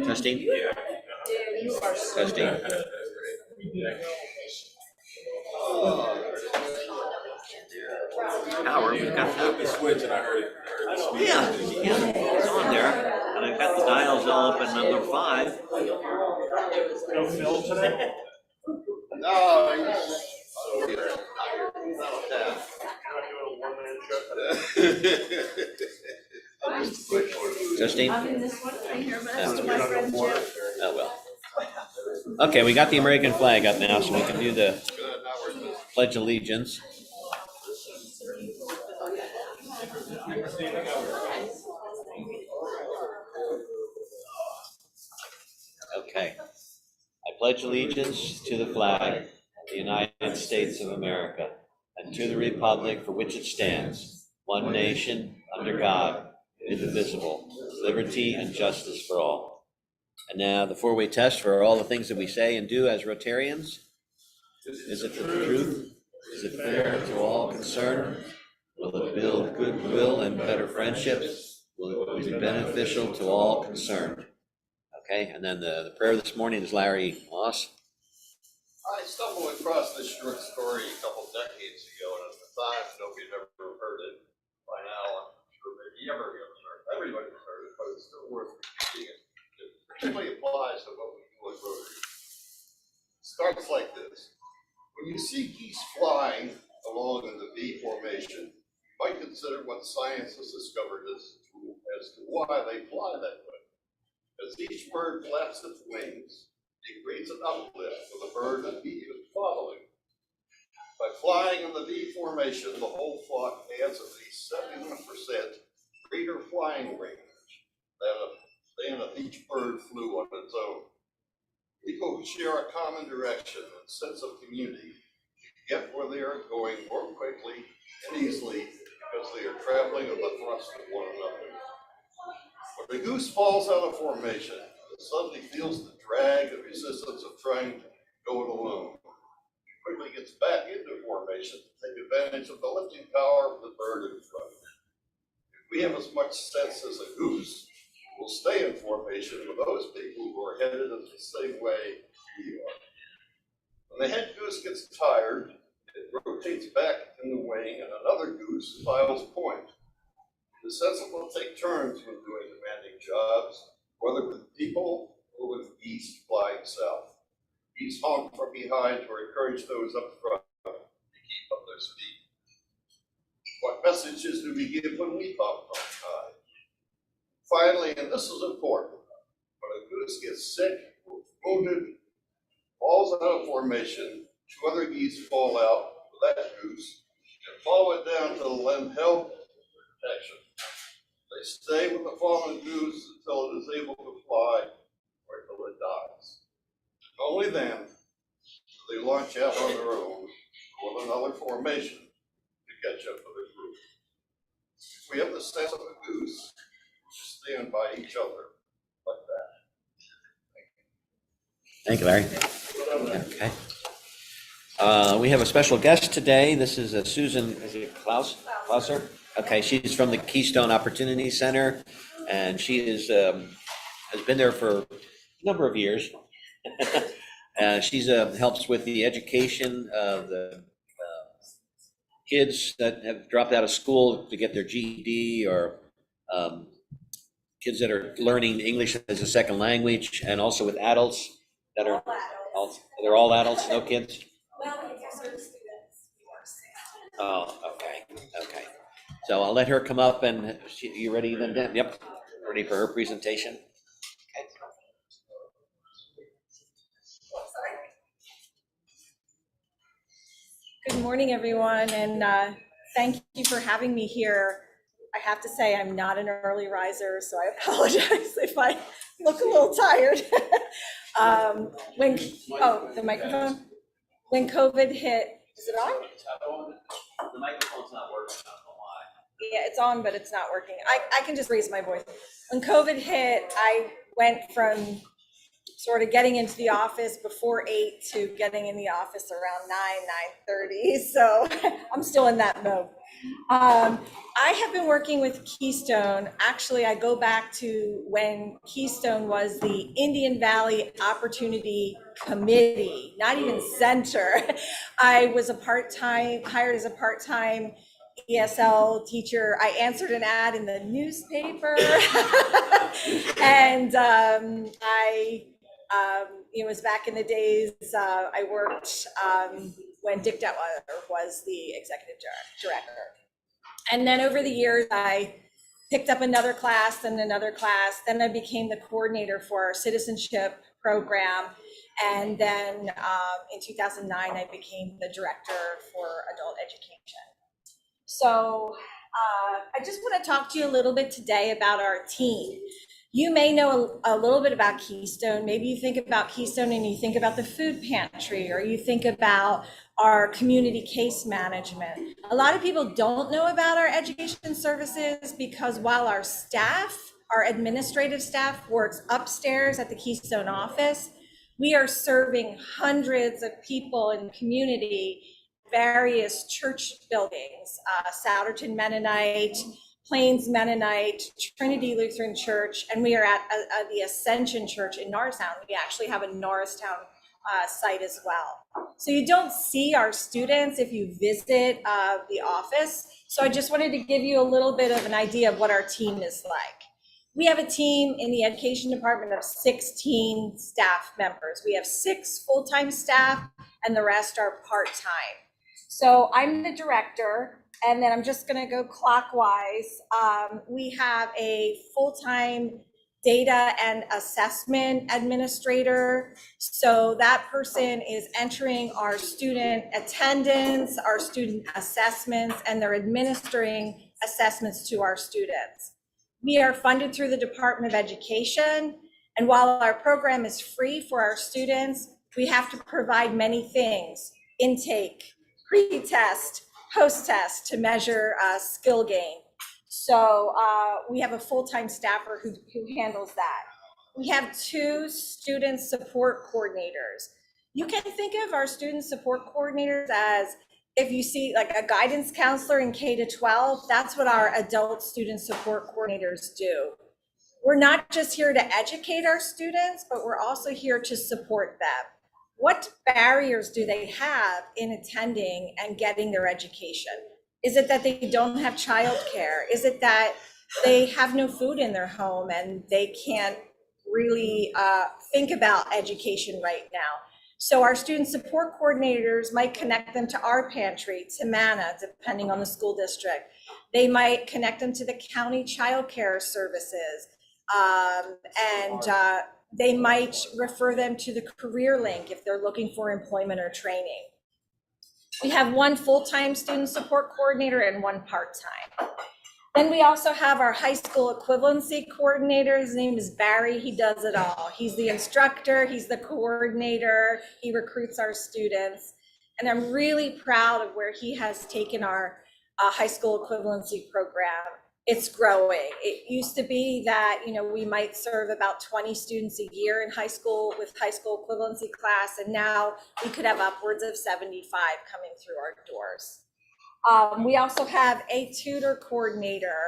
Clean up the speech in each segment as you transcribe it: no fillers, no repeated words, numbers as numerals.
Testing. Testing. Power. We've got the switch, and I heard it. Yeah, it's on there, and I've got the dials all up at number 5. No Phil today? No. Testing. I'm in this one right here, but that's to my friend Jim. Oh well. Okay, we got the American flag up now, so we can do the Pledge of Allegiance. Okay. I pledge allegiance to the flag of the United States of America and to the republic for which it stands, one nation, under God, indivisible, with liberty and justice for all. And now the 4-way test for all the things that we say and do as Rotarians. Is it the truth? Is it fair to all concerned? Will it build goodwill and better friendships? Will it be beneficial to all concerned? Okay, and then the prayer this morning is Larry Moss. I stumbled across this short story a couple decades ago, and at the time, nobody had ever heard it. By now, I'm sure maybe everybody's heard it, but it's still worth repeating it. It particularly applies to what we do at Rotary. It starts like this. When you see geese flying along in the V formation, you might consider what science has discovered as to why they fly that way. As each bird flaps its wings, it creates an uplift for the bird that he is following. By flying in the V formation, the whole flock adds at least 71% greater flying range than if each bird flew on its own. People who share a common direction and sense of community get where they are going more quickly and easily because they are traveling at the thrust of one another. When the goose falls out of formation, it suddenly feels the drag and resistance of trying to go it alone. It quickly gets back into formation to take advantage of the lifting power of the bird in front. If we have as much sense as a goose, we'll stay in formation with those people who are headed in the same way we are. When the head goose gets tired, it rotates back in the wing and another goose files point. The sensible take turns when doing demanding jobs, whether with people or with geese flying south. Geese honk from behind to encourage those up front to keep up their speed. What messages do we give when we hop from behind? Finally, and this is important, when a goose gets sick or wounded, falls out of formation, 2 other geese fall out with that goose and follow it down to lend help and protection. They stay with the fallen goose until it is able to fly or until it dies. Only then do they launch out on their own with another formation to catch up with the group. If we have the sense of a goose, we stand by each other like that. Thank you, Larry. Okay. We have a special guest today. This is Susan, is it Klauser? Okay, she's from the Keystone Opportunity Center, and she has been there for a number of years. She's helps with the education of the kids that have dropped out of school to get their GED, or kids that are learning English as a second language, and also with adults that are they're all adults, no kids. Well, yes, are the students. Oh, okay. So I'll let her come up, and you ready then, Dan? Yep, ready for her presentation. Okay. Good morning, everyone, and thank you for having me here. I have to say I'm not an early riser, so I apologize if I look a little tired. The microphone? When COVID hit, is it on? The microphone's not working, I don't know why. Yeah, it's on, but it's not working. I can just raise my voice. When COVID hit, I went from sort of getting into the office before 8 to getting in the office around 9:30. So I'm still in that mode. I have been working with Keystone. Actually, I go back to when Keystone was the Indian Valley Opportunity Committee, not even center. I was hired as a part-time ESL teacher. I answered an ad in the newspaper. And it was back in the days, I worked when Dick Detweiler was the executive director. And then over the years, I picked up another class and another class. Then I became the coordinator for our citizenship program. And then in 2009, I became the director for adult education. So I just want to talk to you a little bit today about our team. You may know a little bit about Keystone. Maybe you think about Keystone and you think about the food pantry, or you think about our community case management. A lot of people don't know about our education services because while our staff, our administrative staff, works upstairs at the Keystone office, we are serving hundreds of people in the community, various church buildings, Souderton Mennonite, Plains Mennonite, Trinity Lutheran Church, and we are at the Ascension Church in Norristown. We actually have a Norristown site as well. So you don't see our students if you visit the office. So I just wanted to give you a little bit of an idea of what our team is like. We have a team in the education department of 16 staff members. We have 6 full-time staff and the rest are part-time. So I'm the director. And then I'm just going to go clockwise. We have a full-time data and assessment administrator. So that person is entering our student attendance, our student assessments, and they're administering assessments to our students. We are funded through the Department of Education. And while our program is free for our students, we have to provide many things: intake, pre-test, post-test to measure skill gain. So we have a full-time staffer who handles that. We have 2 student support coordinators. You can think of our student support coordinators as, if you see like a guidance counselor in K to 12, that's what our adult student support coordinators do. We're not just here to educate our students, but we're also here to support them. What barriers do they have in attending and getting their education? Is it that they don't have childcare? Is it that they have no food in their home and they can't really think about education right now? So our student support coordinators might connect them to our pantry, to MANA, depending on the school district. They might connect them to the county childcare services, they might refer them to the Career Link if they're looking for employment or training. We have 1 full-time student support coordinator and 1 part-time. Then we also have our high school equivalency coordinator. His name is Barry. He does it all. He's the instructor, he's the coordinator, he recruits our students. And I'm really proud of where he has taken our high school equivalency program. It's growing. It used to be that, we might serve about 20 students a year in high school with high school equivalency class, and now we could have upwards of 75 coming through our doors. We also have a tutor coordinator,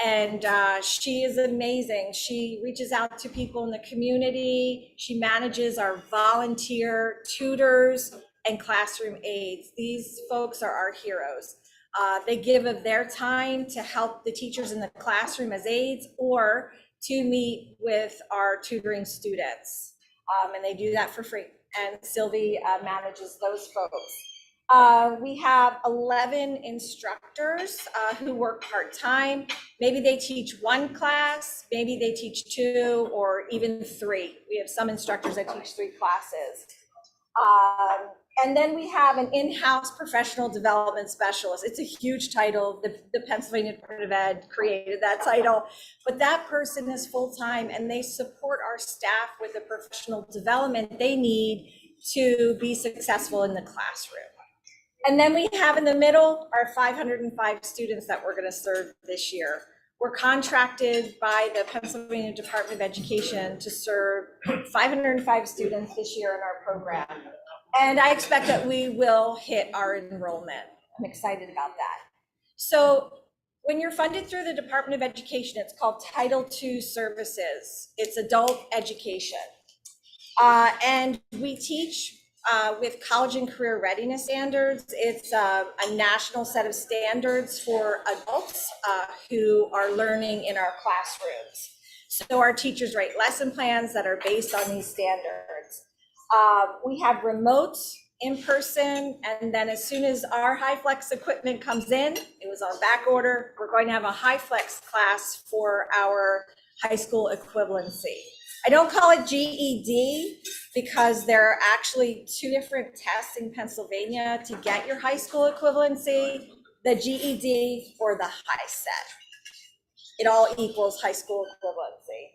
and she is amazing. She reaches out to people in the community. She manages our volunteer tutors and classroom aides. These folks are our heroes. They give of their time to help the teachers in the classroom as aides or to meet with our tutoring students. And they do that for free. And Sylvie manages those folks. We have 11 instructors who work part-time. Maybe they teach 1 class, maybe they teach 2 or even 3. We have some instructors that teach 3 classes. And then we have an in-house professional development specialist. It's a huge title. The Pennsylvania Department of Ed created that title, but that person is full-time and they support our staff with the professional development they need to be successful in the classroom. And then we have in the middle our 505 students that we're going to serve this year. We're contracted by the Pennsylvania Department of Education to serve 505 students this year in our program. And I expect that we will hit our enrollment. I'm excited about that. So when you're funded through the Department of Education, it's called Title II Services. It's adult education. And we teach with college and career readiness standards. It's a national set of standards for adults who are learning in our classrooms. So our teachers write lesson plans that are based on these standards. We have remote, in person, and then as soon as our high flex equipment comes in, it was on back order, we're going to have a high flex class for our high school equivalency. I don't call it GED because there are actually two different tests in Pennsylvania to get your high school equivalency, the GED or the high set. It all equals high school equivalency.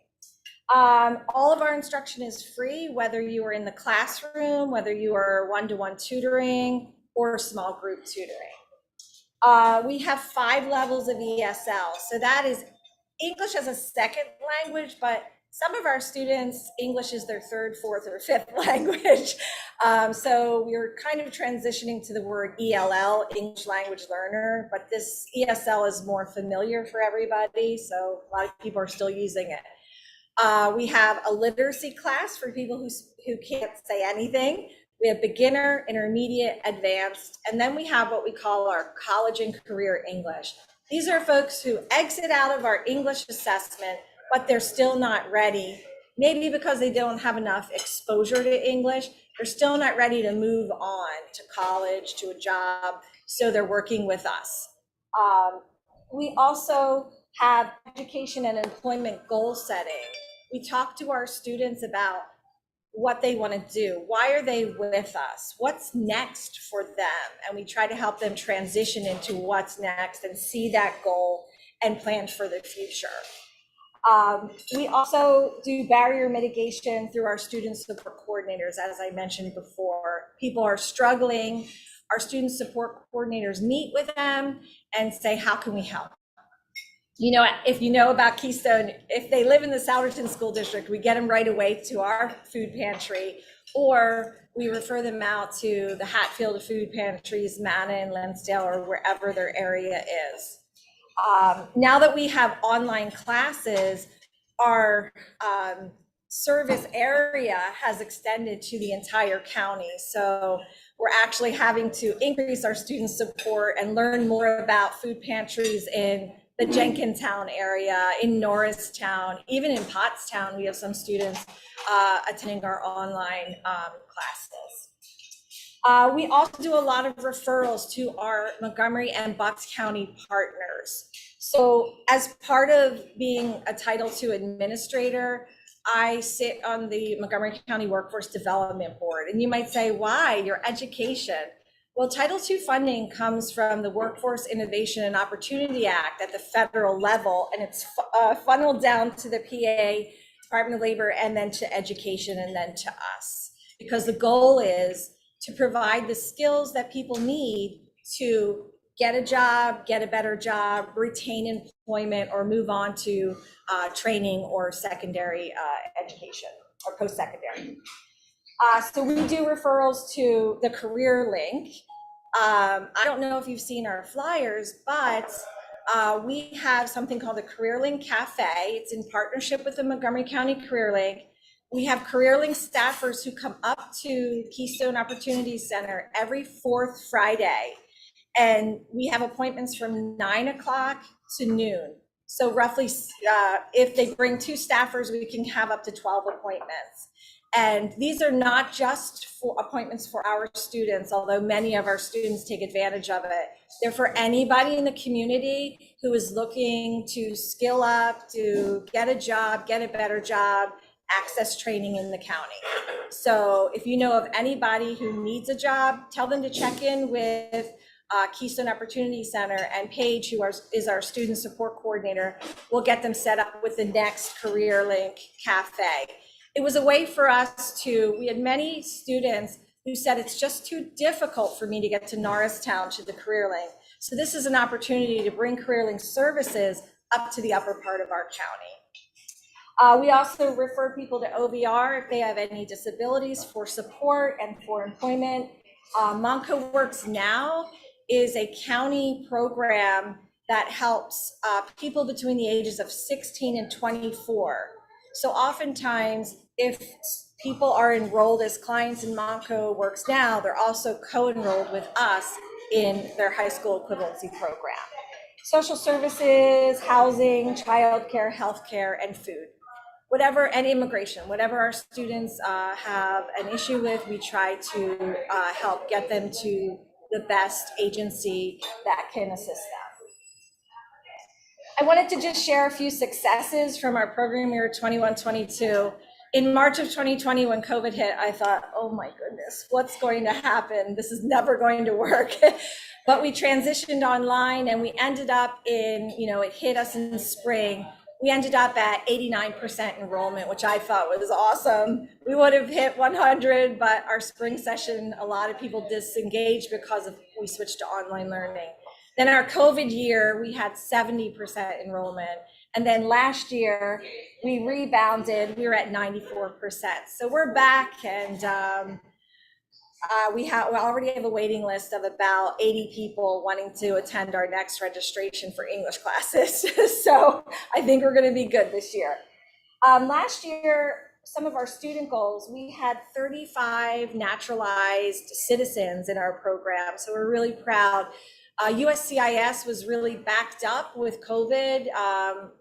All of our instruction is free, whether you are in the classroom, whether you are one-to-one tutoring or small group tutoring. We have 5 levels of ESL. So that is English as a second language, but some of our students, English is their 3rd, 4th, or 5th language. So we're kind of transitioning to the word ELL, English language learner, but this ESL is more familiar for everybody. So a lot of people are still using it. We have a literacy class for people who can't say anything. We have beginner, intermediate, advanced, and then we have what we call our college and career English. These are folks who exit out of our English assessment, but they're still not ready, maybe because they don't have enough exposure to English. They're still not ready to move on to college, to a job, so they're working with us. We also have education and employment goal setting. We talk to our students about what they want to do. Why are they with us? What's next for them? And we try to help them transition into what's next and see that goal and plan for the future. We also do barrier mitigation through our student support coordinators. As I mentioned before, people are struggling. Our student support coordinators meet with them and say, how can we help? You know, if you know about Keystone, if they live in the Souderton School District, we get them right away to our food pantry, or we refer them out to the Hatfield food pantries, Manna and Lansdale, or wherever their area is. Now that we have online classes, our service area has extended to the entire county. So we're actually having to increase our student support and learn more about food pantries in the Jenkintown area, in Norristown, even in Pottstown. We have some students attending our online classes. We also do a lot of referrals to our Montgomery and Bucks County partners. So as part of being a Title II administrator, I sit on the Montgomery County Workforce Development Board. And you might say, why? Your education. Well, Title II funding comes from the Workforce Innovation and Opportunity Act at the federal level, and it's funneled down to the PA, Department of Labor, and then to education, and then to us. Because the goal is to provide the skills that people need to get a job, get a better job, retain employment, or move on to training or secondary education or post-secondary. So we do referrals to the Career Link. I don't know if you've seen our flyers, but we have something called the Career Link Cafe. It's in partnership with the Montgomery County Career Link. We have Career Link staffers who come up to Keystone Opportunity Center every 4th Friday. And we have appointments from 9 o'clock to noon. So roughly, if they bring 2 staffers, we can have up to 12 appointments. And these are not just for appointments for our students, although many of our students take advantage of it. They're for anybody in the community who is looking to skill up, to get a job, get a better job, access training in the county. So if you know of anybody who needs a job, tell them to check in with Keystone Opportunity Center, and Paige, who is our student support coordinator, will get them set up with the next Career Link Cafe. It was a way for us we had many students who said it's just too difficult for me to get to Norristown to the Career Link. So this is an opportunity to bring Career Link services up to the upper part of our county. We also refer people to OVR if they have any disabilities for support and for employment. Monco Works Now is a county program that helps people between the ages of 16 and 24. So oftentimes, if people are enrolled as clients in Monco Works Now, they're also co-enrolled with us in their high school equivalency program. Social services, housing, childcare, healthcare, and food. Whatever, and immigration, whatever our students have an issue with, we try to help get them to the best agency that can assist them. I wanted to just share a few successes from our program year 21-22. In March of 2020, when COVID hit, I thought, oh my goodness, what's going to happen? This is never going to work. But we transitioned online and we ended up in, it hit us in the spring. We ended up at 89% enrollment, which I thought was awesome. We would have hit 100, but our spring session, a lot of people disengaged because we switched to online learning. Then our COVID year, we had 70% enrollment. And then last year, we rebounded, we were at 94%. So we're back, and we already have a waiting list of about 80 people wanting to attend our next registration for English classes. So I think we're gonna be good this year. Last year, some of our student goals, we had 35 naturalized citizens in our program. So we're really proud. USCIS was really backed up with COVID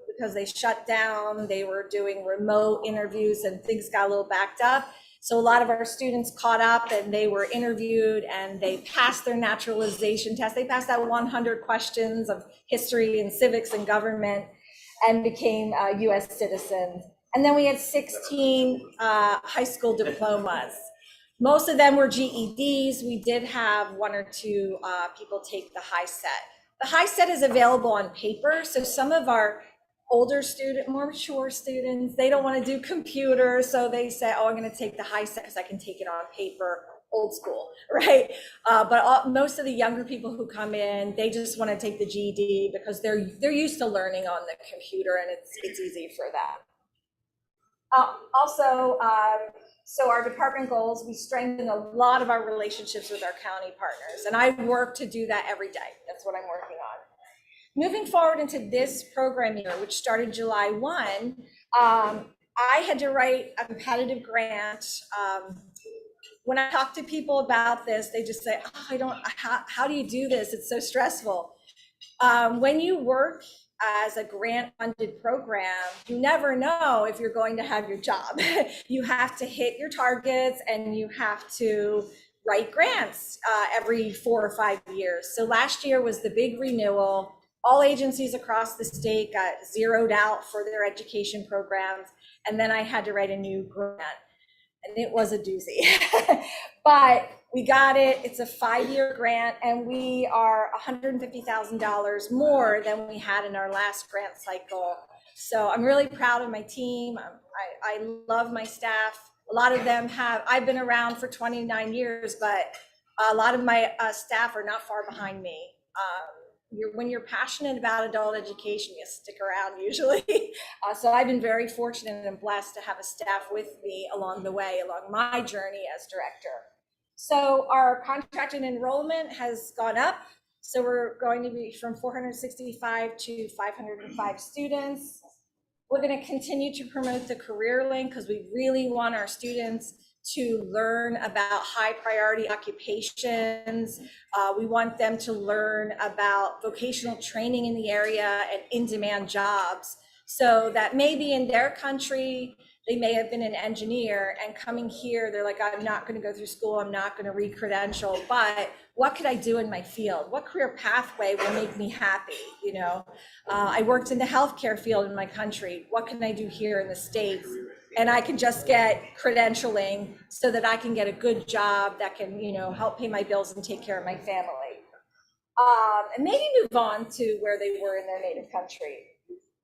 because they shut down, they were doing remote interviews and things got a little backed up. So a lot of our students caught up and they were interviewed and they passed their naturalization test. They passed that 100 questions of history and civics and government and became US citizens. And then we had 16 high school diplomas. Most of them were GEDs. We did have one or two people take the high set. The high set is available on paper. So some of our older more mature students, they don't want to do computer. So they say, oh, I'm going to take the high set because I can take it on paper, old school, right? But most of the younger people who come in, they just want to take the GED because they're used to learning on the computer and it's easy for them. So our department goals, we strengthen a lot of our relationships with our county partners, and I work to do that every day. That's what I'm working on. Moving forward into this program year, which started July 1, I had to write a competitive grant. When I talk to people about this, they just say, oh, how do you do this? It's so stressful. When you work as a grant-funded program, you never know if you're going to have your job. You have to hit your targets and you have to write grants every 4 or 5 years. So last year was the big renewal. All agencies across the state got zeroed out for their education programs. And then I had to write a new grant. And it was a doozy, but we got it. It's a 5-year grant and we are $150,000 more than we had in our last grant cycle. So I'm really proud of my team. I love my staff. A lot of them I've been around for 29 years, but a lot of my staff are not far behind me. When you're passionate about adult education, you stick around usually. So I've been very fortunate and blessed to have a staff with me along the way, along my journey as director. So our contracted enrollment has gone up. So we're going to be from 465 to 505 students. We're going to continue to promote the career link because we really want our students to learn about high priority occupations. We want them to learn about vocational training in the area and in-demand jobs, so that maybe in their country, they may have been an engineer and coming here, they're like, I'm not going to go through school, I'm not going to re-credential, but what could I do in my field? What career pathway will make me happy? I worked in the healthcare field in my country. What can I do here in the States? And I can just get credentialing so that I can get a good job that can, help pay my bills and take care of my family. And maybe move on to where they were in their native country.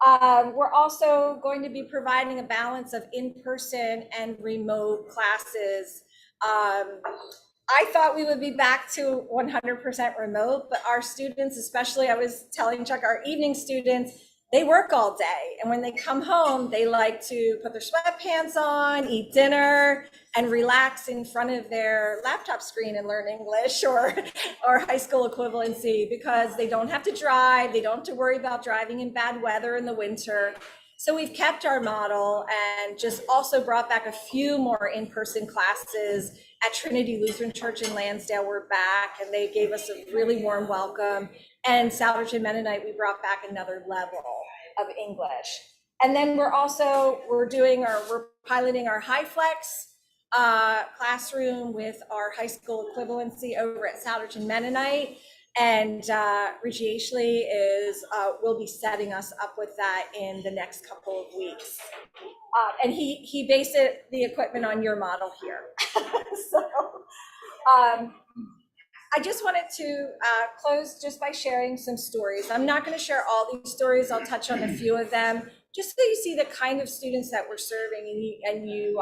We're also going to be providing a balance of in-person and remote classes. I thought we would be back to 100% remote, but our students, especially I was telling Chuck, our evening students, they work all day. And when they come home, they like to put their sweatpants on, eat dinner, and relax in front of their laptop screen and learn English or high school equivalency, because they don't have to drive. They don't have to worry about driving in bad weather in the winter. So we've kept our model and just also brought back a few more in-person classes at Trinity Lutheran Church in Lansdale. We're back, and they gave us a really warm welcome. And Souderton Mennonite, we brought back another level of English. And then we're piloting our HighFlex classroom with our high school equivalency over at Souderton Mennonite. And Richie Ashley will be setting us up with that in the next couple of weeks. And he based the equipment on your model here. So I just wanted to close just by sharing some stories. I'm not going to share all these stories. I'll touch on a few of them, just so you see the kind of students that we're serving and you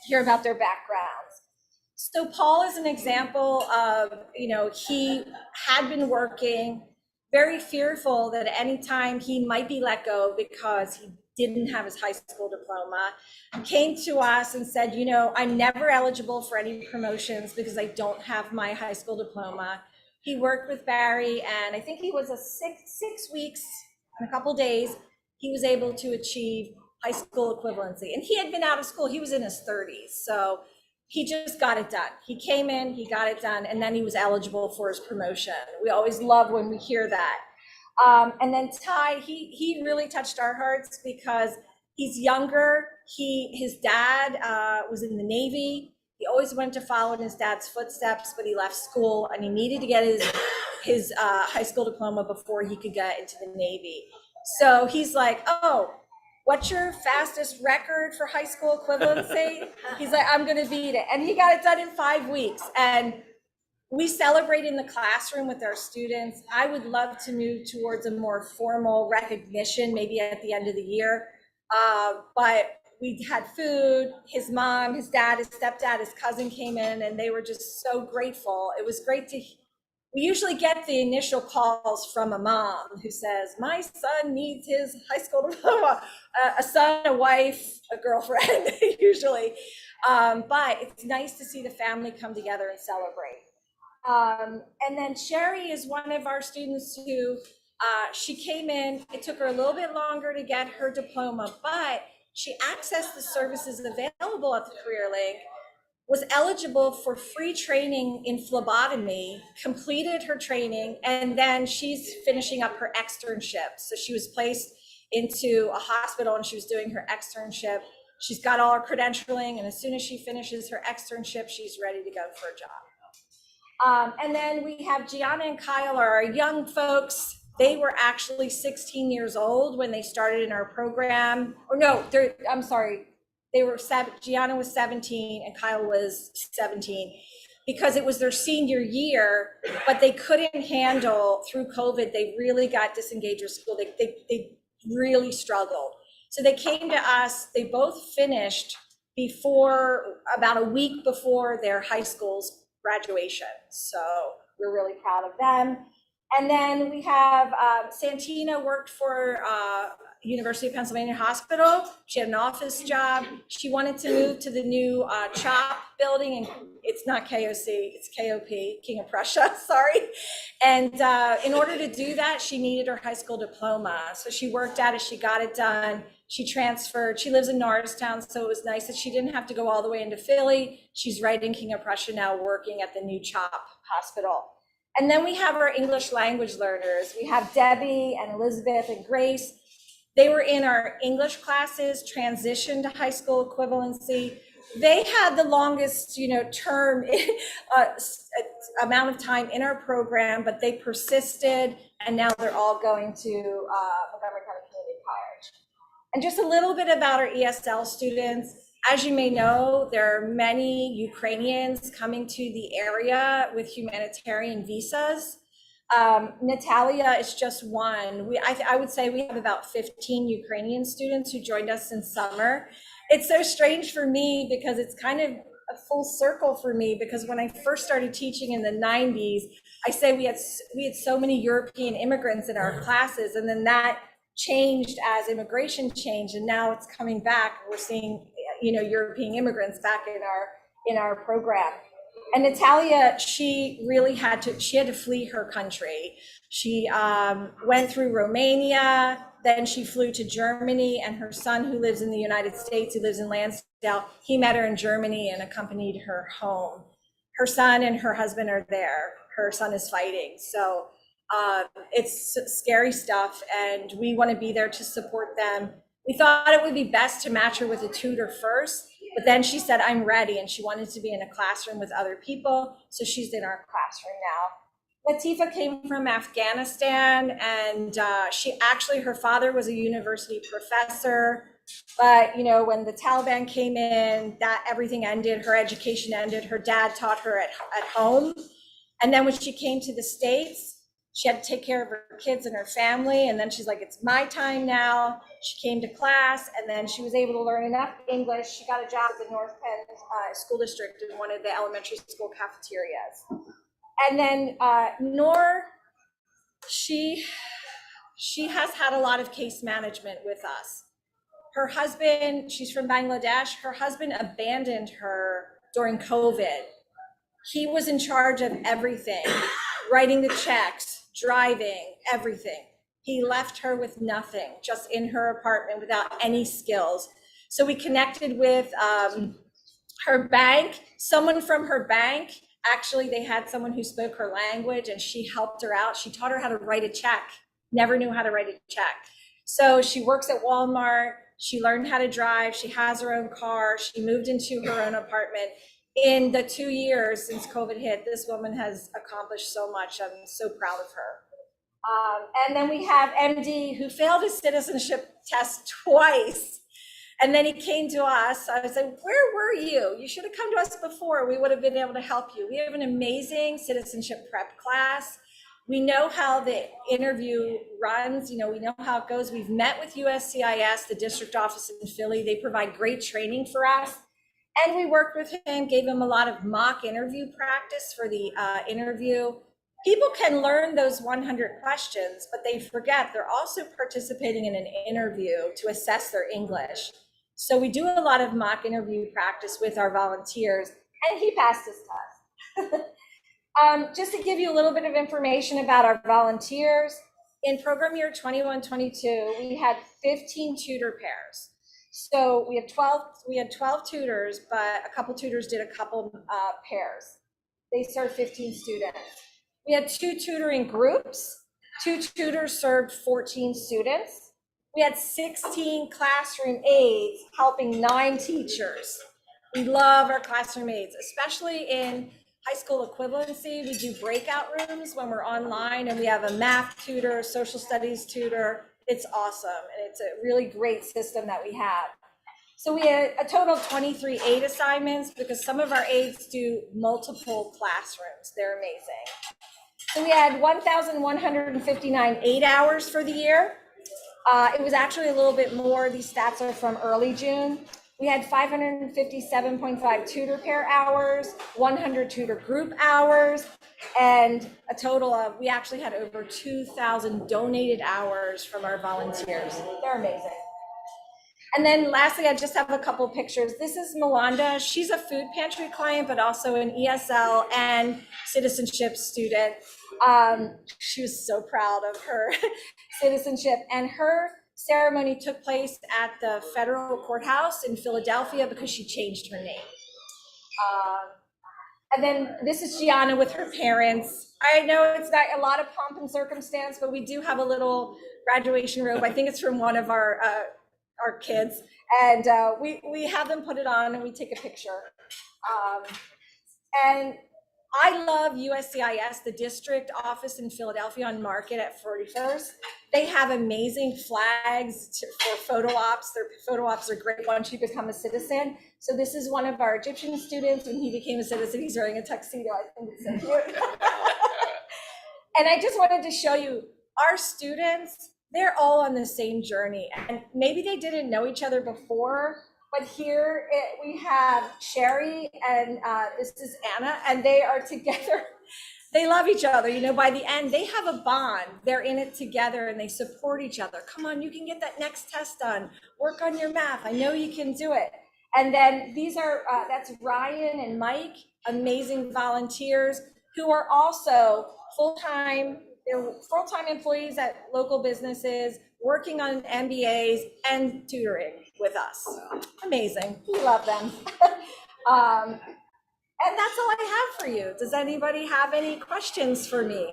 hear about their backgrounds. So Paul is an example of, he had been working, very fearful that at any time he might be let go because he didn't have his high school diploma, came to us and said, I'm never eligible for any promotions because I don't have my high school diploma. He worked with Barry, and I think he was a six weeks and a couple days, he was able to achieve high school equivalency. And he had been out of school, he was in his 30s. So he just got it done. He came in, he got it done, and then he was eligible for his promotion. We always love when we hear that. And then Ty, he really touched our hearts because he's younger. His dad was in the Navy. He always wanted to follow in his dad's footsteps, but he left school and he needed to get his high school diploma before he could get into the Navy. So he's like, oh, what's your fastest record for high school equivalency? He's like, I'm gonna beat it. And he got it done in 5 weeks. And we celebrate in the classroom with our students. I would love to move towards a more formal recognition, maybe at the end of the year. But we had food, his mom, his dad, his stepdad, his cousin came in, and they were just so grateful. It was great we usually get the initial calls from a mom who says, my son needs his high school diploma, a son, a wife, a girlfriend, usually. But it's nice to see the family come together and celebrate. And then Sherry is one of our students who, she came in, it took her a little bit longer to get her diploma, but she accessed the services available at the Career Link, was eligible for free training in phlebotomy, completed her training, and then she's finishing up her externship. So she was placed into a hospital and she was doing her externship. She's got all her credentialing, and as soon as she finishes her externship, she's ready to go for a job. And then we have Gianna and Kyle are our young folks. They were actually 16 years old when they started in our program. Or no, I'm sorry. Gianna was 17 and Kyle was 17, because it was their senior year, but they couldn't handle through COVID. They really got disengaged with school. They really struggled. So they came to us, they both finished about a week before their high school's graduation. So we're really proud of them. And then we have Santina worked for University of Pennsylvania Hospital. She had an office job. She wanted to move to the new CHOP building, and it's not KOC, it's KOP, King of Prussia, sorry. And in order to do that, she needed her high school diploma. So she worked at it, she got it done. She transferred, she lives in Norristown, so it was nice that she didn't have to go all the way into Philly. She's right in King of Prussia now, working at the new CHOP hospital. And then we have our English language learners. We have Debbie and Elizabeth and Grace. They were in our English classes, transitioned to high school equivalency. They had the longest, term, amount of time in our program, but they persisted, and now they're all going to Montgomery County Community College. And just a little bit about our ESL students. As you may know, there are many Ukrainians coming to the area with humanitarian visas. Natalia is just one. I would say we have about 15 Ukrainian students who joined us in summer. It's so strange for me because it's kind of a full circle for me, because when I first started teaching in the 90s, I say we had so many European immigrants in our classes, and then that changed as immigration changed, and now it's coming back. We're seeing, European immigrants back in our program. And Natalia, she had to flee her country. She went through Romania, then she flew to Germany, and her son, who lives in the United States, who lives in Lansdale, he met her in Germany and accompanied her home. Her son and her husband are there. Her son is fighting. So it's scary stuff, and we want to be there to support them. We thought it would be best to match her with a tutor first, but then she said, I'm ready, and she wanted to be in a classroom with other people, so she's in our classroom now. Latifa came from Afghanistan, and her father was a university professor, but when the Taliban came in, that everything ended, her education ended. Her dad taught her at home, and then when she came to the States, she had to take care of her kids and her family, and then she's like, it's my time now. She came to class, and then she was able to learn enough English. She got a job at the North Penn School District in one of the elementary school cafeterias. And then Noor, she has had a lot of case management with us. Her husband, she's from Bangladesh, her husband abandoned her during COVID. He was in charge of everything, writing the checks, driving, everything. He left her with nothing, just in her apartment without any skills. So we connected with her bank. Someone from her bank, actually they had someone who spoke her language, and she helped her out. She taught her how to write a check, never knew how to write a check. So she works at Walmart, she learned how to drive, she has her own car, she moved into her own apartment. In the 2 years since COVID hit, this woman has accomplished so much. I'm so proud of her. And then we have MD, who failed his citizenship test twice. And then he came to us. I said, where were you? You should have come to us before. We would have been able to help you. We have an amazing citizenship prep class. We know how the interview runs. We know how it goes. We've met with USCIS, the district office in Philly. They provide great training for us. And we worked with him, gave him a lot of mock interview practice for the interview. People can learn those 100 questions, but they forget they're also participating in an interview to assess their English. So we do a lot of mock interview practice with our volunteers, and he passed his test. Just to give you a little bit of information about our volunteers, in program year 21-22, we had 15 tutor pairs. So we had 12 tutors, but a couple tutors did a couple pairs. They served 15 students. We had 2 tutoring groups. 2 tutors served 14 students. We had 16 classroom aides helping 9 teachers. We love our classroom aides, especially in high school equivalency. We do breakout rooms when we're online, and we have a math tutor, social studies tutor. It's awesome, and it's a really great system that we have. So we had a total of 23 aid assignments, because some of our aides do multiple classrooms. They're amazing. So we had 1,159 aid hours for the year. It was actually a little bit more. These stats are from early June. We had 557.5 tutor pair hours, 100 tutor group hours, and a total of, we actually had over 2,000 donated hours from our volunteers. They're amazing. And then lastly, I just have a couple of pictures. This is Melanda. She's a food pantry client, but also an ESL and citizenship student. She was so proud of her citizenship, and her ceremony took place at the federal courthouse in Philadelphia because she changed her name. And then this is Gianna with her parents. I know it's not a lot of pomp and circumstance, but we do have a little graduation robe. I think it's from one of our kids, and we have them put it on and we take a picture. And I love USCIS, the district office in Philadelphia on Market at 41st. They have amazing flags for photo ops. Their photo ops are great once you become a citizen. So this is one of our Egyptian students. When he became a citizen, he's wearing a tuxedo. I think it's so cute. And I just wanted to show you our students, they're all on the same journey. And maybe they didn't know each other before, but here we have Sherry and this is Anna, and they are together They love each other. You know, by the end, they have a bond. They're in it together and they support each other. Come on, you can get that next test done. Work on your math. I know you can do it. And then these are, that's Ryan and Mike, amazing volunteers who are also they're full-time employees at local businesses, working on MBAs and tutoring with us. Amazing. We love them. And that's all I have for you. Does anybody have any questions for me?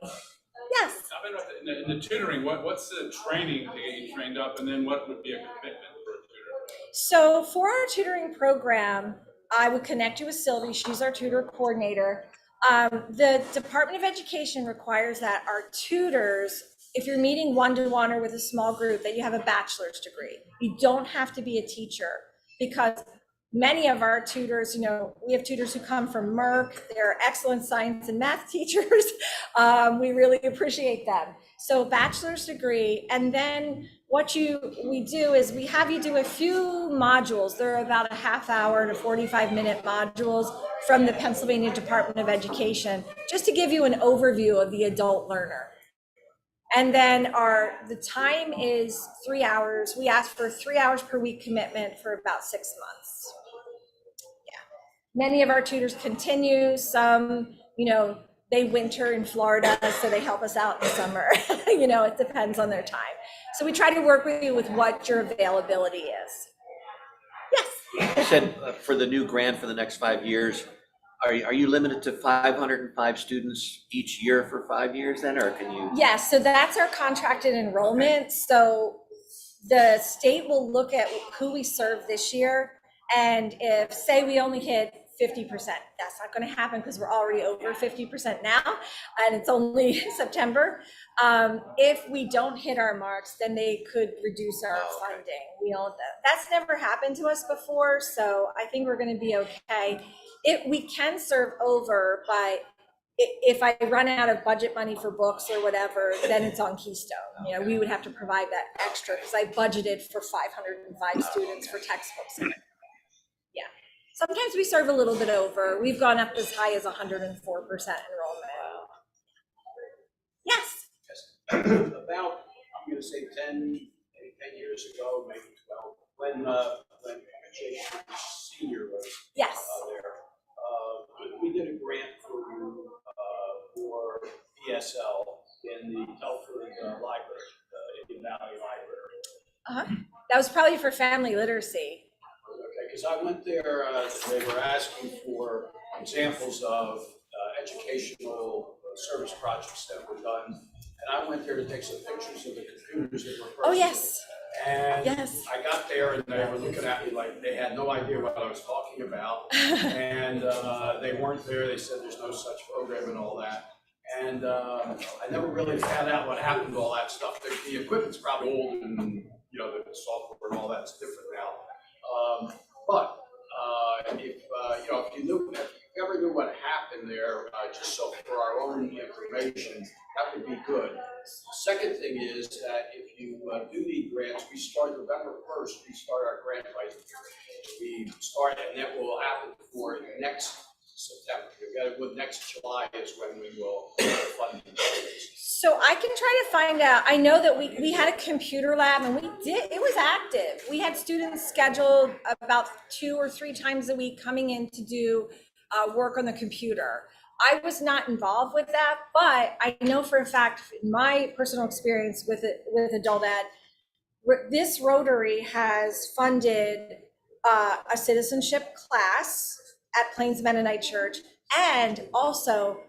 Yes. I mean, in the tutoring, what's the training to get you trained up, and then what would be a commitment for a tutor? So for our tutoring program, I would connect you with Sylvie. She's our tutor coordinator. The Department of Education requires that our tutors, if you're meeting one-to-one or with a small group, that you have a bachelor's degree. You don't have to be a teacher, because many of our tutors, you know, we have tutors who come from Merck. They're excellent science and math teachers. We really appreciate them. So bachelor's degree, and then what we do is we have you do a few modules. They're about a half hour to 45-minute modules from the Pennsylvania Department of Education, just to give you an overview of the adult learner. And then the time is 3 hours. We ask for 3 hours per week commitment for about 6 months. Yeah. Many of our tutors continue. Some, you know, they winter in Florida, so they help us out in the summer. You know, it depends on their time. So we try to work with you with what your availability is. Yes. You said for the new grant for the next 5 years, are you limited to 505 students each year for 5 years then, or can you? Yes, so that's our contracted enrollment. So the state will look at who we serve this year, and if, say, we only hit 50%, that's not going to happen because we're already over 50% now, and it's only September. If we don't hit our marks, then they could reduce our funding. We don't. That's never happened to us before, so I think we're going to be okay. We can serve over by, if I run out of budget money for books or whatever, then it's on Keystone. You know, we would have to provide that extra because I budgeted for 505 students for textbooks. Yeah. Sometimes we serve a little bit over. We've gone up as high as 104% enrollment. Yes. About, I'm going to say 10 years ago, maybe 12, when Jason Senior was Yes. there. We did a grant for ESL in the Telford Library, the Indian Valley Library. That was probably for family literacy. Okay, because I went there, they were asking for examples of educational service projects that were done. And I went there to take some pictures of the computers that were purchased. Oh, yes. And yes. I got there and they were looking at me like they had no idea what I was talking about. And they weren't there. They said there's no such program and all that. And I never really found out what happened to all that stuff. The equipment's probably old and, you know, the software and all that's different now. But if you ever knew what happened there, just so for our own information, that would be good. Second thing is that if you do need grants, we start November 1st, we start our grant writing. We start, and that will happen for next September. Next July is when we will fund it. So I can try to find out. I know that we had a computer lab and it was active. We had students scheduled about 2 or 3 times a week coming in to do work on the computer. I was not involved with that, but I know for a fact, in my personal experience with adult ed, this Rotary has funded a citizenship class at Plains Mennonite Church, and also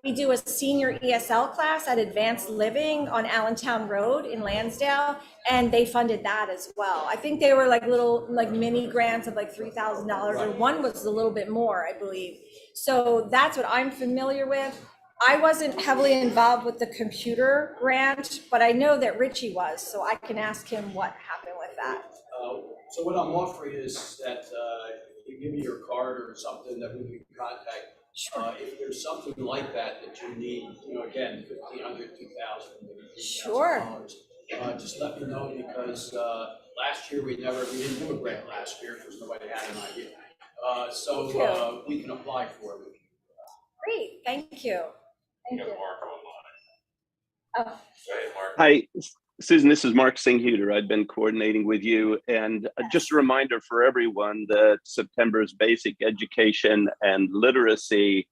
we do a senior ESL class at Advanced Living on Allentown Road in Lansdale, and they funded that as well. I think they were like little mini grants of like $3,000, or one was a little bit more, I believe. So that's what I'm familiar with. I wasn't heavily involved with the computer grant, but I know that Richie was, so I can ask him what happened with that. So what I'm offering is that you give me your card or something that we can contact. If there's something like that you need, again, $1,500, $2,000, maybe $3,000. Sure. Just let me know, because last year we didn't do a grant last year because nobody had an idea. So we can apply for it. Great, thank you. Thank you. Oh, Hi, Susan, this is Mark Singhuter. I've been coordinating with you. And just a reminder for everyone that September's basic education and literacy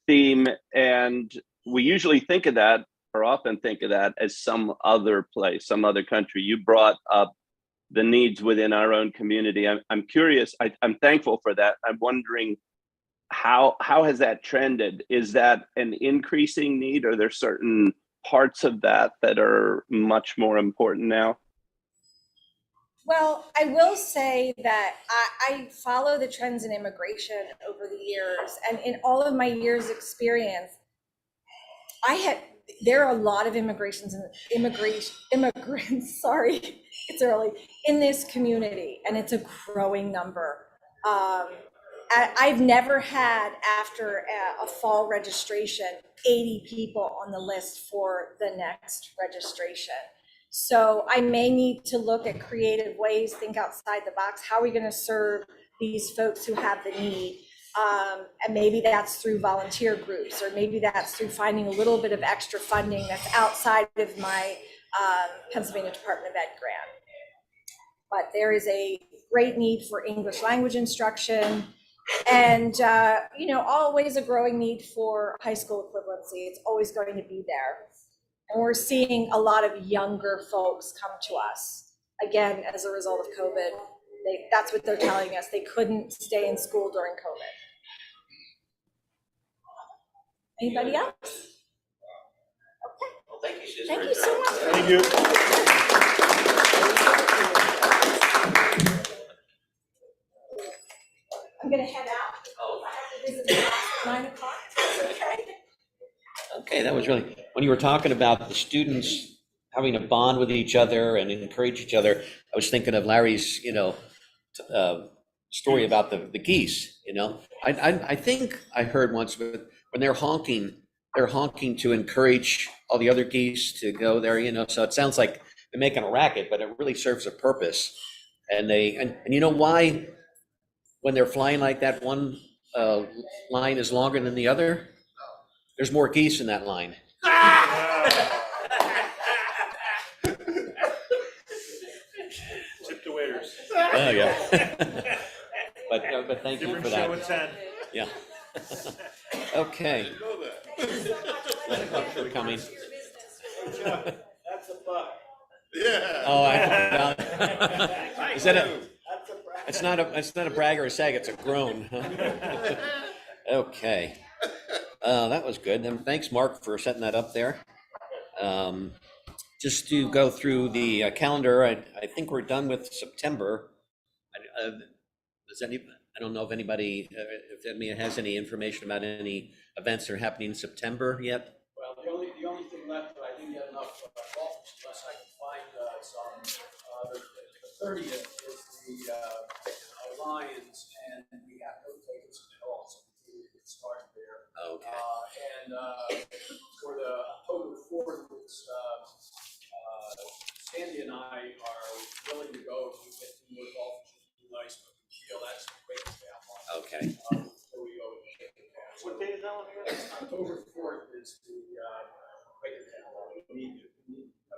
theme. And we usually think of that, or often think of that, as some other place, some other country. You brought up the needs within our own community. I'm curious, I'm thankful for that. I'm wondering, how has that trended? Is that an increasing need? Or are there certain parts of that that are much more important now? well, I will say that I follow the trends in immigration over the years, and in all of my years' experience, there are a lot of immigrants, sorry, it's early, in this community, and it's a growing number. I've never had, after a fall registration, 80 people on the list for the next registration. So I may need to look at creative ways, think outside the box. How are we going to serve these folks who have the need? And maybe that's through volunteer groups, or maybe that's through finding a little bit of extra funding that's outside of my Pennsylvania Department of Ed grant. But there is a great need for English language instruction, and always a growing need for high school equivalency. It's always going to be there. And we're seeing a lot of younger folks come to us, again, as a result of COVID. That's what they're telling us. They couldn't stay in school during COVID. Anybody else? Okay. Well, thank you, Susan. Thank you so much. Thank you. I'm gonna head out. Oh. I have to visit the class at 9 o'clock. Okay. Okay, that was really, when you were talking about the students having a bond with each other and encourage each other, I was thinking of Larry's, story about the geese. I think I heard once, when they're honking to encourage all the other geese to go there. So it sounds like they're making a racket, but it really serves a purpose. And you know why, when they're flying like that, one line is longer than the other? There's more geese in that line. Tip the waiters. Oh, yeah. But thank you for that. Yeah. Okay. Thanks for coming. That's a buck. Yeah. Oh, is that a? It's not a brag or a sag. It's a groan. Okay. That was good. And thanks, Mark, for setting that up there. Just to go through the calendar, I think we're done with September. I don't know if anybody has any information about any events that are happening in September yet. Well, the only thing left that I didn't get enough golf, unless I can find some, the 30th is the Lions, and we have no tickets at all, so we can get started there. Okay. For the October 4th, it's Sandy and I are willing to go if we get two more golf, which would be nice, but we feel that's a great down line. Okay. Before we go to What date is that one again? October 4th is the Quaker Town line.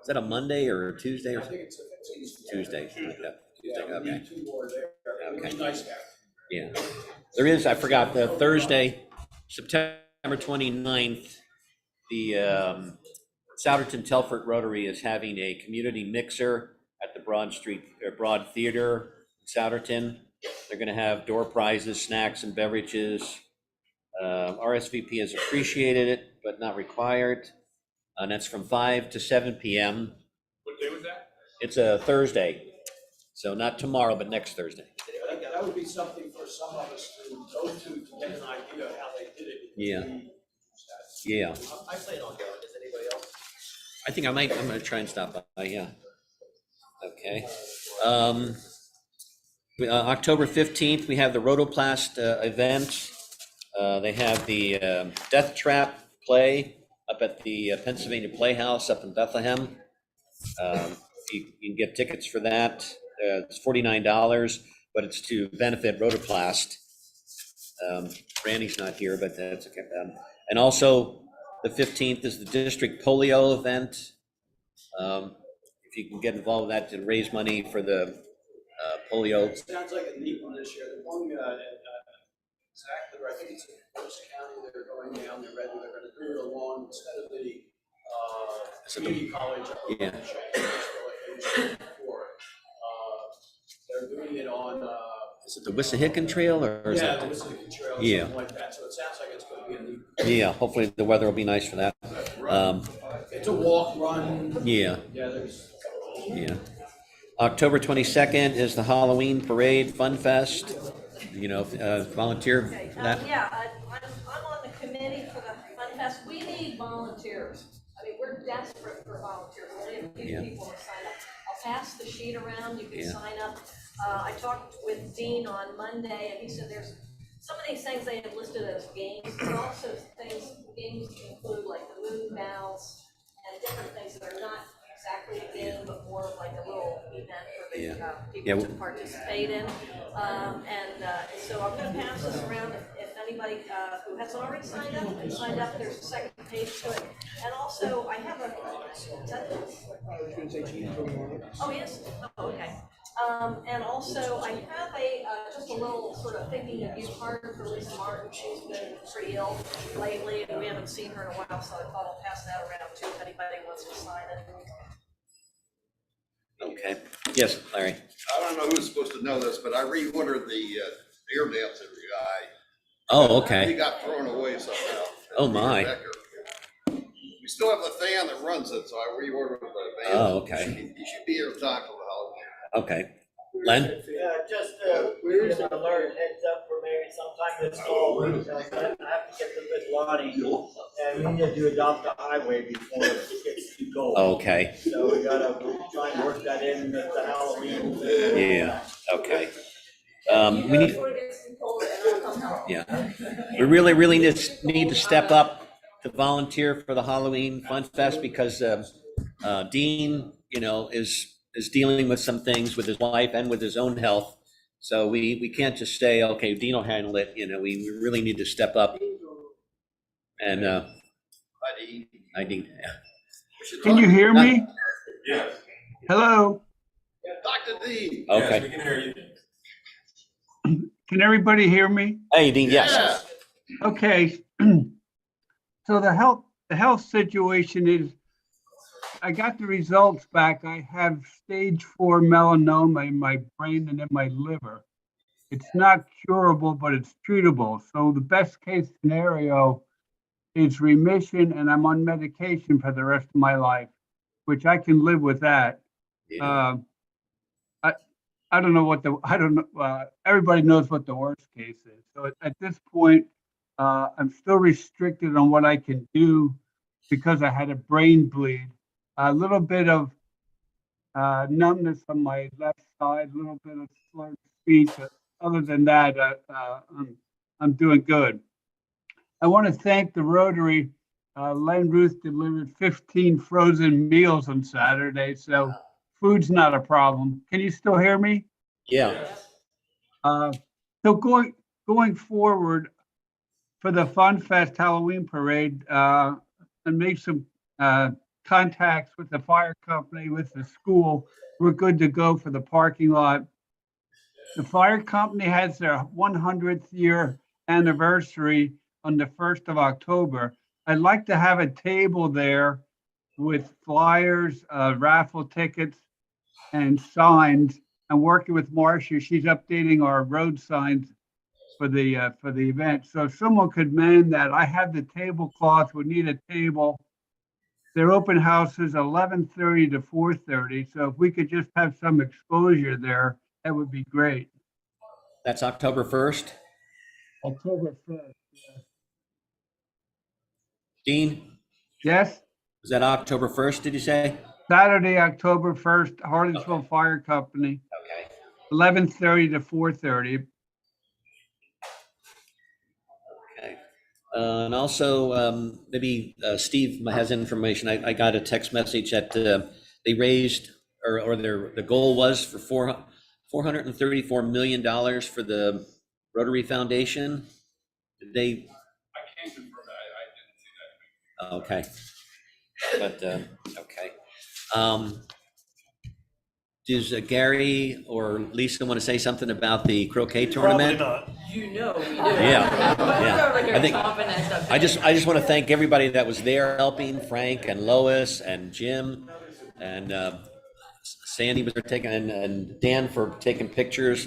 Is that a Monday or a Tuesday or I something? think it's a Tuesday. Okay. Yeah, Tuesday. we Okay. need two more there. It would Okay. be nice to have. Yeah. There is, I forgot, the Thursday, September 29th, the Souderton Telford Rotary is having a community mixer at the Broad Theater in Souderton. They're gonna have door prizes, snacks and beverages. RSVP has appreciated it, but not required. And that's from 5 to 7 p.m. What day was that? It's a Thursday, so not tomorrow, but next Thursday. That would be something for some of us to go to get an idea of how they did it. Yeah. Yeah. I plan on going. Does anybody else? I think I'm gonna try and stop by, yeah. Okay. October 15th, we have the Rotoplast event. They have the Death Trap play up at the Pennsylvania Playhouse up in Bethlehem. You can get tickets for that. It's $49, but it's to benefit Rotoplast. Randy's not here, but that's okay. And also, the 15th is the district polio event. If you can get involved with that to raise money for the polio. Sounds like a neat one this year. The one, exactly, I think it's in Forest County, they're going down, they're ready, they're gonna do it along instead of the, Is it the- community college. Yeah. They're doing it on, Is it the Wissahickon Trail or is yeah, it? the Wissahickon Trail, or Yeah. something like that, so it sounds like it's gonna be a neat. Yeah, hopefully the weather will be nice for that. It's a walk, run. Yeah, Yeah, there's. yeah. October 22nd is the Halloween Parade Fun Fest. Volunteer for that. Yeah, I'm on the committee for the Fun Fest. We need volunteers. I mean, we're desperate for volunteers. We have a few Yeah. people to sign up. I'll pass the sheet around. You can Yeah. sign up. I talked with Dean on Monday, and he said there's some of these things they have listed as games, but also games include like the moon bounce and different things that are not exactly a game, but more of like a little event for the Yeah. people to participate in. So I'm gonna pass this around if anybody who hasn't already signed up, there's a second page to it. And also, I have a, is that this? Oh, yes, oh, okay. And also, I have just a little sort of thinking of you card for Lisa Martin. She's been pretty ill lately, and we haven't seen her in a while, so I thought I'll pass that around too, if anybody wants to sign it. Okay. Yes, Larry. I don't know who's supposed to know this, but I reordered the air dancer guy. Oh, He okay. got thrown away somehow. Oh, my. We still have the fan that runs it, so I reordered the fan. Oh, okay. He should be here in time for the holiday. Okay. Len? Yeah, just an alert, heads up for maybe sometime this fall, I have to get with Lonnie, and we need to adopt a highway before it gets too cold. Okay. So we gotta try and work that in with the Halloween. Yeah, okay. We need, Before it gets too cold, and I'll come help. yeah. We really need to step up to volunteer for the Halloween Fun Fest because Dean, is dealing with some things with his wife and with his own health. So we can't just say, okay, Dean will handle it. We really need to step up. And I need, yeah. Can you hear me? Yes. Hello? Dr. D. Okay. we can hear you. Can everybody hear me? Hey, Dean, yes. Okay. So the health situation is, I got the results back. I have stage 4 melanoma in my brain and in my liver. It's not curable, but it's treatable. So the best case scenario is remission, and I'm on medication for the rest of my life, which I can live with that. Yeah. I don't know everybody knows what the worst case is. So at this point, I'm still restricted on what I can do because I had a brain bleed. A little bit of numbness on my left side, a little bit of slurred speech. Other than that, I'm doing good. I want to thank the Rotary. Len Ruth delivered 15 frozen meals on Saturday, so food's not a problem. Can you still hear me? Yeah. So going forward for the Fun Fest Halloween Parade, and make some contacts with the fire company, with the school. We're good to go for the parking lot. The fire company has their 100th year anniversary on the 1st of October. I'd like to have a table there with flyers, raffle tickets, and signs. I'm working with Marcia. She's updating our road signs for the event. So if someone could man that, I have the tablecloth. We need a table. Their open house is 11:30 to 4:30. So if we could just have some exposure there, that would be great. That's October 1st. October 1st. Dean, Yes, was that October 1st, did you say? Saturday, October 1st, Harleysville Fire Company, Okay. 11:30 to 4:30. Okay. And also, maybe Steve has information. I got a text message that they raised, or the goal was for $434 million for the Rotary Foundation. Did they, I can't confirm that, I didn't see that. okay, but, okay. Does Gary or Lisa want to say something about the croquet tournament? You know we do. Yeah, yeah. We're over here I think- chomping at stuff. I just want to thank everybody that was there helping, Frank and Lois and Jim and Sandy was there taking, and Dan for taking pictures.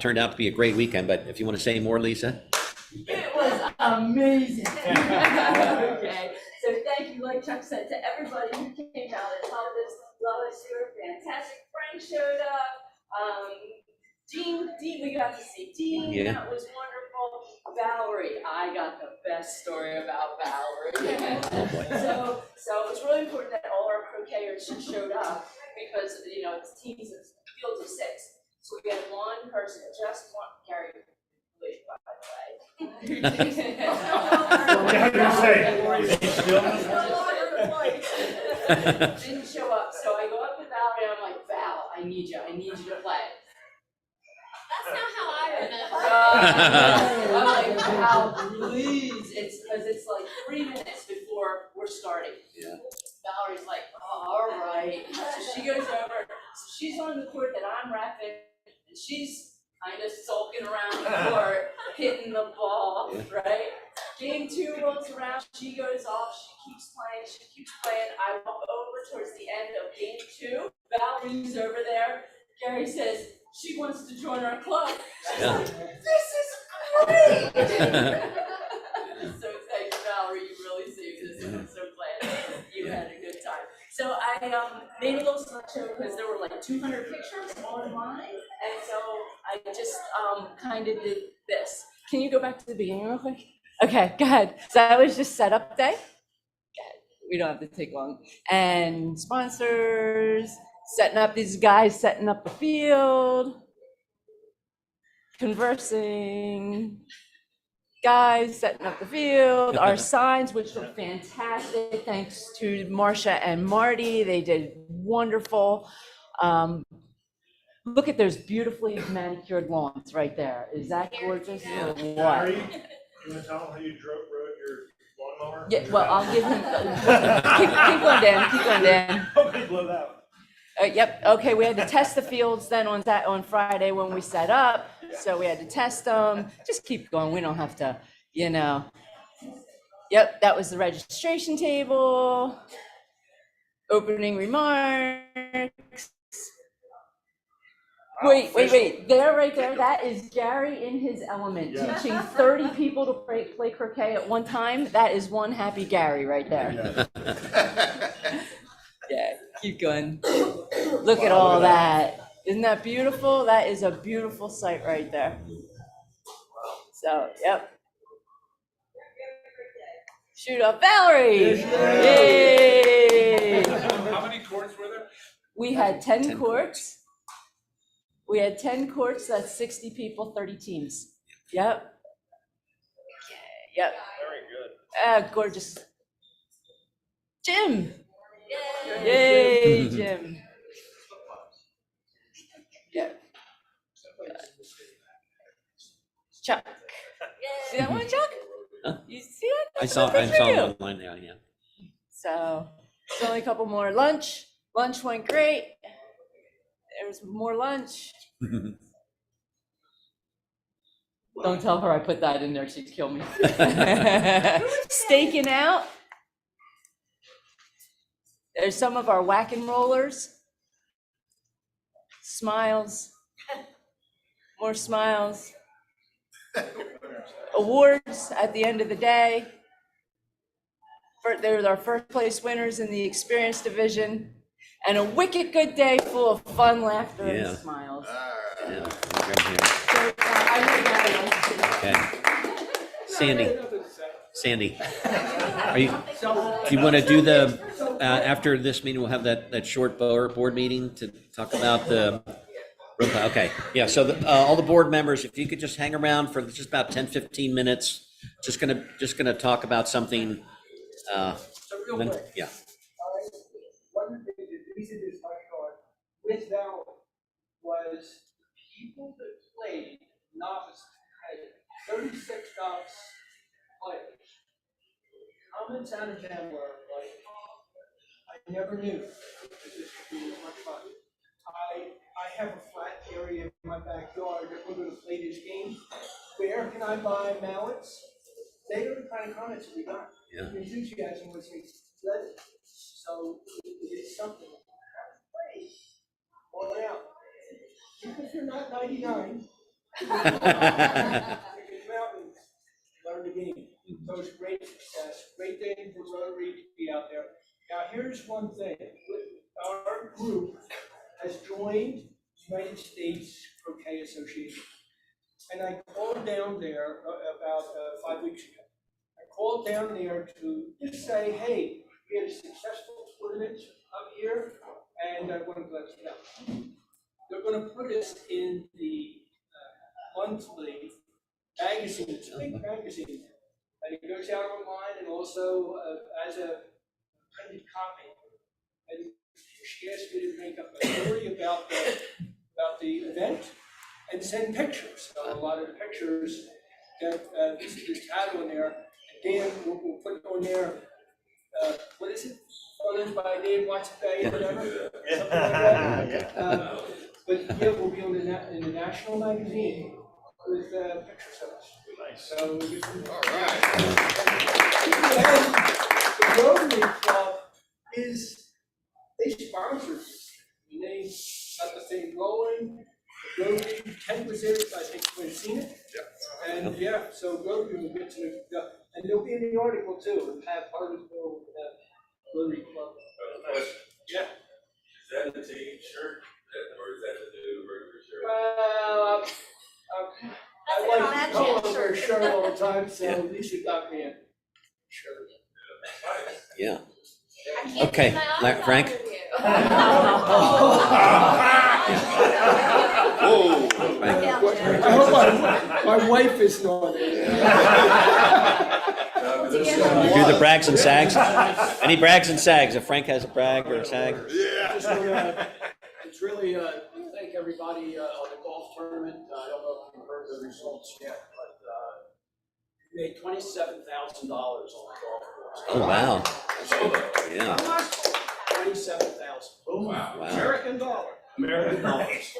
Turned out to be a great weekend, but if you want to say more, Lisa? It was amazing. Okay, so thank you, like Chuck said, to everybody who came out and helped us. Lois, you were fantastic. Frank showed up. Dean, we got to see Dean. Yeah. That was wonderful. Valerie, I got the best story about Valerie. Oh, boy. So it was really important that all our croqueters showed up because, you know, it's teams of fields of 6. So we had one person, just one, Gary, by the way. Didn't show up, so I go up to Valerie and I'm like, Val, I need you to play. That's not how I remember. I'm like, Val, please, it's because it's like 3 minutes before we're starting. Yeah. Valerie's like, oh, all right. So she goes over, so she's on the court that I'm repping, and she's kind of sulking around the court, hitting the ball, right? Game 2 rolls around, she goes off, she keeps playing. I walk over towards the end of game 2. Valerie's over there. Gary says she wants to join our club. She's Yeah. like, this is great. So thank you, Valerie. You really saved us. I'm so glad you had a good time. So I made a little slideshow because there were like 200 pictures online, and so I just kind of did this. Can you go back to the beginning real quick? Okay, go ahead. So that was just setup day. We don't have to take long. And sponsors, setting up these guys, setting up the field, conversing, guys setting up the field, our signs, which were fantastic. Thanks to Marcia and Marty. They did wonderful. Look at those beautifully manicured lawns right there. Is that gorgeous or what? You want to tell them how you rode your lawnmower? Yeah, well, I'll give him, keep going, Dan. Okay, blow that. Yep, okay, we had to test the fields then on Friday when we set up, so we had to test them. Just keep going, we don't have to, you know. Yep, that was the registration table. Opening remarks. Wait, there, right there, that is Gary in his element, teaching 30 people to play croquet at one time. That is one happy Gary right there. Yeah, keep going. Look at all that. Isn't that beautiful? That is a beautiful sight right there. So, yep. Shoot up, Valerie! Yay! How many courts were there? We had 10 courts. We had 10 courts, that's 60 people, 30 teams. Yep. Yep. Very good. Gorgeous. Jim! Yay, Jim. Yeah. Chuck. See that one, Chuck? Huh? You see that? I That's saw a good picture of you. it online now, yeah. So, there's only a couple more. Lunch went great. There was more lunch. Don't tell her I put that in there, she'd kill me. Staking out. There's some of our whack and rollers. Smiles. More smiles. Awards at the end of the day. There was our first place winners in the experience division. And a wicked good day full of fun, laughter, Yeah. and smiles. Yeah, So, I think that okay. Sandy, do you want to do the, after this meeting, we'll have that short board meeting to talk about the, okay, yeah, so all the board members, if you could just hang around for just about 10, 15 minutes, just gonna talk about something, then, yeah. One of the things that we did this with Val was people that played novice 36 Docs players. Comments out of them were like, I never knew this would be as much fun. I have a flat area in my backyard that we're gonna play this game. Where can I buy mallets? They are the kind of comments we got. Yeah. The enthusiasm was good. So it's something. Hey, all out. Even if you're not 99, you can come out and learn the game. So it's great success, great thing for Rotary to be out there. Now, here's one thing. Our group has joined the United States Croquet Association. And I called down there about 5 weeks ago. I called down there to just say, hey, we had a successful tournament up here, and I want to let you know. They're going to put us in the monthly magazine. It's a big magazine. And it goes out online and also as a printed copy. And she asked me to make up a story about the event and send pictures. So a lot of the pictures that this had on there. And Dan will put on there, what is it? Photos by Dan Watson Bay or whatever. Something like that. But yeah, we'll be on in the national magazine with pictures of us. Nice. So we get all right. And the Rotary Club they sponsor this. I mean, they got the thing rolling. The Rotary, Ken was there, I think we've seen it. Yeah. And yeah, so Rotary will get to go. And there'll be in the article too. We'll have Harleysville, Rotary Club. Yeah. Is that the team shirt? Or is that the new regular shirt? Well, I like to go over a shirt all the time, so Lisa got me a shirt. Yeah. I can't Okay, keep my eyes Frank? off of you. Whoa. I hope my wife is not You do the brags and sags? Any brags and sags? If Frank has a brag or a sag? Yeah. It's really, thank everybody on the golf tournament. I don't know if you've heard the results yet, but we made $27,000 on the golf course. Oh, wow. Yeah. 27,000. Boom. Wow. American dollar. American dollars.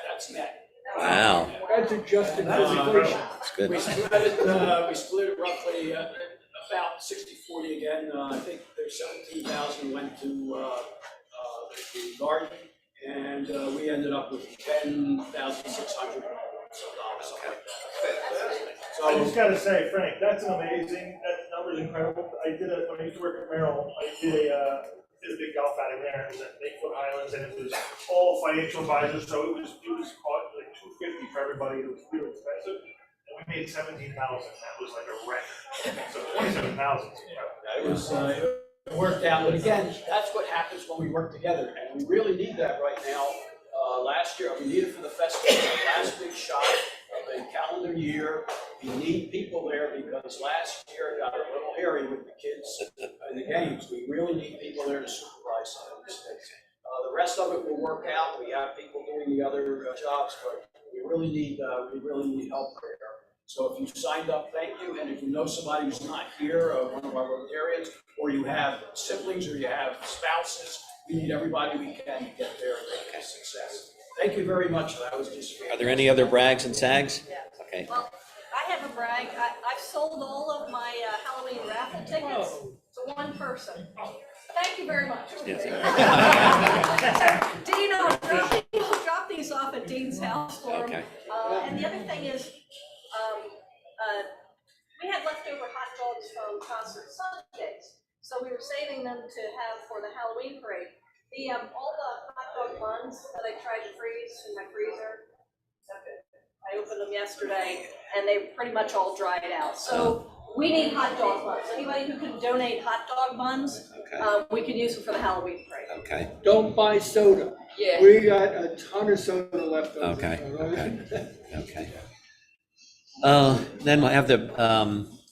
That's net. Wow. That's adjusted for inflation. That's good. We split it roughly about 60-40 again. I think there's 17,000 went to the garden, and we ended up with $10,600 something like that. So I just gotta say, Frank, that's an amazing, that number's incredible. When I used to work at Merrill, I did a big golf outing there. It was at Lakewood Highlands, and it was all financial advisors, so it was like $250 for everybody. It was really expensive. And we made $17,000. That was like a record. So $27,000. it was, it worked out, but again, that's what happens when we work together, and we really need that right now. Last year, we need it for the festival, the last big shot of the calendar year. We need people there because last year it got a little hairy with the kids in the games. We really need people there to supervise some of these things. The rest of it will work out. We have people doing the other jobs, but we really need help there. So if you signed up, thank you. And if you know somebody who's not here, one of our Rotarians, or you have siblings or you have spouses, we need everybody we can to get there and make a success. Thank you very much. That was just. Are there any other brags and sags? Yeah. Okay. Well, I have a brag. I've sold all of my Halloween raffle tickets to one person. Thank you very much. Yes. So, Dean, I'll drop these off at Dean's house for him. Okay. And the other thing is, we had leftover hot dogs from concert Sundays, so we were saving them to have for the Halloween parade. All the hot dog buns that I tried to freeze in my freezer, I opened them yesterday, and they pretty much all dried out. So we need hot dog buns. Anybody who can donate hot dog buns, we can use them for the Halloween parade. Okay. Don't buy soda. Yeah. We got a ton of soda left over. Okay. all right? Okay. Then we'll have the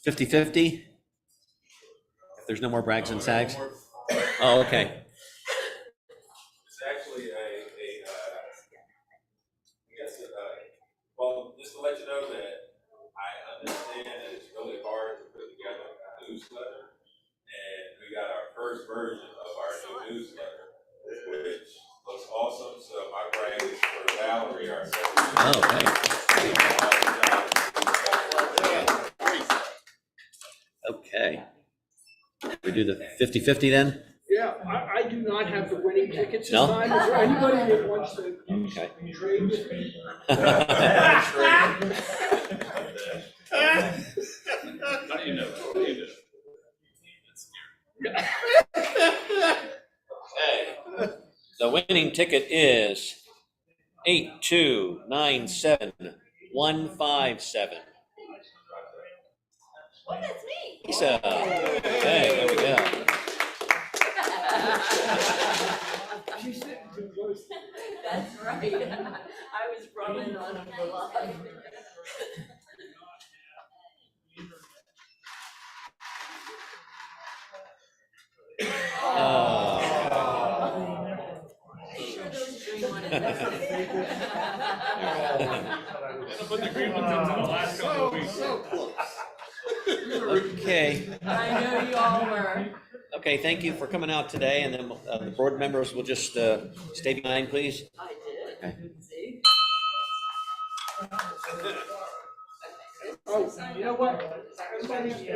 50-50. If there's no more brags and sags. Oh, okay. It's actually I guess, well, just to let you know that I understand that it's really hard to put together a newsletter. And we got our first version of our new newsletter, which looks awesome. So my brag is for Valerie, our secretary. Oh, thanks. Okay. We do the 50-50 then? Yeah, I do not have the winning tickets this No? time. Is there anybody that wants to Okay. trade with me? How do you know? How do you know? Okay. The winning ticket is 8297157. What, that's me? Lisa. Okay, there we go. She said too close. That's right. I was running on a lot. Sure those green ones. Put the green ones into the last couple of weeks. Okay. I know you all were. Okay, thank you for coming out today, and then the board members will just stay behind, please. I did. Okay. See? Oh, you know what? Everybody,